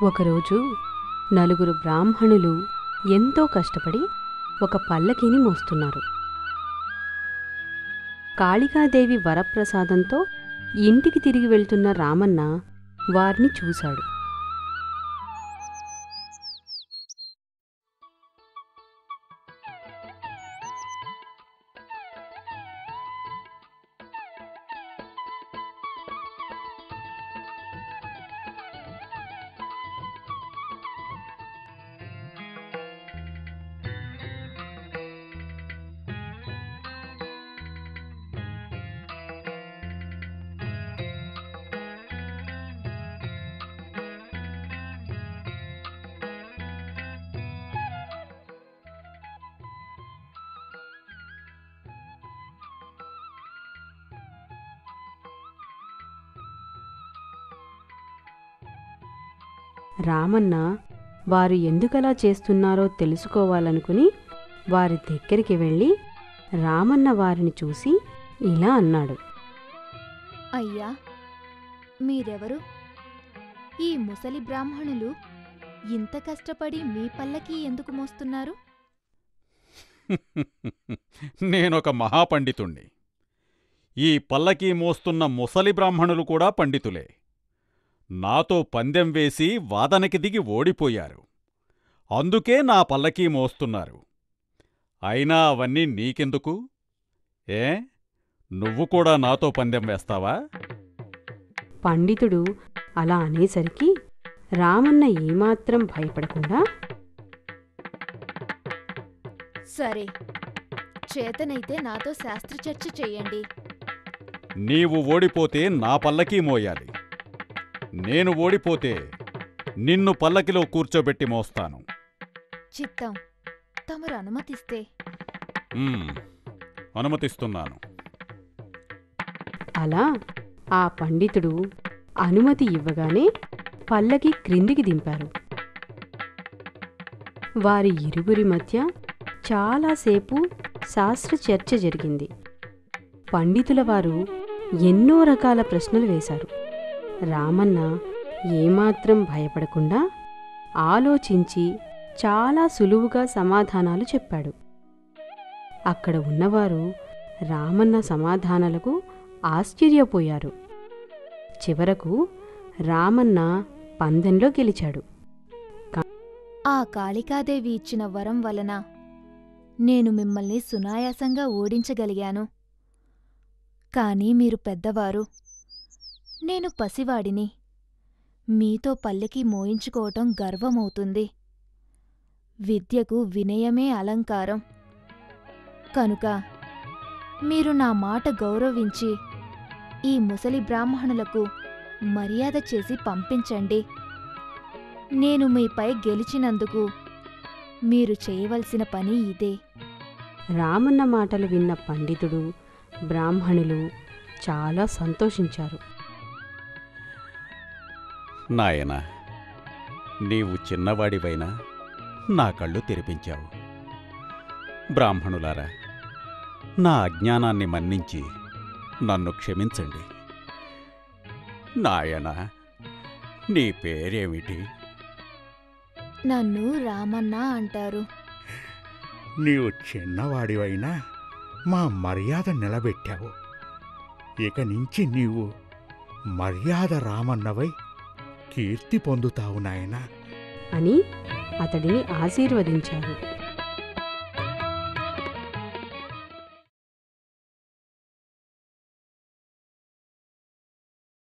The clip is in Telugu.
ఒకరోజు నలుగురు బ్రాహ్మణులు ఎంతో కష్టపడి ఒక పల్లకీని మోస్తున్నారు. కాళికాదేవి వరప్రసాదంతో ఇంటికి తిరిగి వెళ్తున్న రామన్న వారిని చూశాడు. రామన్న వారు ఎందుకలా చేస్తున్నారో తెలుసుకోవాలనుకుని వారి దగ్గరికి వెళ్ళి రామన్న వారిని చూసి ఇలా అన్నాడు. అయ్యా, మీరెవరు? ఈ ముసలి బ్రాహ్మణులు ఇంత కష్టపడి మీ పల్లకి ఎందుకు మోస్తున్నారు? నేనొక మహాపండితుణ్ణి. ఈ పల్లకీ మోస్తున్న ముసలి బ్రాహ్మణులు కూడా పండితులే. నాతో పందెం వేసి వాదనకి దిగి ఓడిపోయారు. అందుకే నా పల్లకీ మోస్తున్నారు. అయినా అవన్నీ నీకెందుకు? ఏ, నువ్వు కూడా నాతో పందెం వేస్తావా? పండితుడు అలా అనేసరికి రామన్న ఏమాత్రం భయపడకుండా, సరే, చేతనైతే నాతో శాస్త్రచర్చ చెయ్యండి. నీవు ఓడిపోతే నా పల్లకీ మోయాలి. నేను ఓడిపోతే నిన్ను పల్లకిలో కూర్చోబెట్టి మోస్తాను. చిత్తం, తమరు అనుమతిస్తే. అనుమతిస్తున్నాను. అలా ఆ పండితుడు అనుమతి ఇవ్వగానే పల్లకి క్రిందికి దింపారు. వారి ఇరువురి మధ్య చాలాసేపు శాస్త్రచర్చ జరిగింది. పండితుల వారు ఎన్నో రకాల ప్రశ్నలు వేశారు. రామన్న ఏమాత్రం భయపడకుండా ఆలోచించి చాలా సులువుగా సమాధానాలు చెప్పాడు. అక్కడ ఉన్నవారు రామన్న సమాధానాలకు ఆశ్చర్యపోయారు. చివరకు రామన్న పందెంలో గెలిచాడు. ఆ కాళికాదేవి ఇచ్చిన వరం వలన నేను మిమ్మల్ని సునాయాసంగా ఓడించగలిగాను. కాని మీరు పెద్దవారు, నేను పసివాడిని. మీతో పల్లెకి మోయించుకోవటం గర్వమవుతుంది. విద్యకు వినయమే అలంకారం. కనుక మీరు నా మాట గౌరవించి ఈ ముసలి బ్రాహ్మణులకు మర్యాద చేసి పంపించండి. నేను మీపై గెలిచినందుకు మీరు చేయవలసిన పని ఇదే. రామన్న మాటలు విన్న పండితుడు, బ్రాహ్మణులు చాలా సంతోషించారు. నాయనా, నీవు చిన్నవాడివైనా నా కళ్ళు తెరిపించావు. బ్రాహ్మణులారా, నా అజ్ఞానాన్ని మన్నించి నన్ను క్షమించండి. నాయనా, నీ పేరేమిటి? నన్ను రామన్న అంటారు. నీవు చిన్నవాడివైనా మా మర్యాద నిలబెట్టావు. ఇక నుంచి నీవు మర్యాద రామన్నవై కీర్తి పొందుతావు నాయనా అని అతడిని ఆశీర్వదించారు.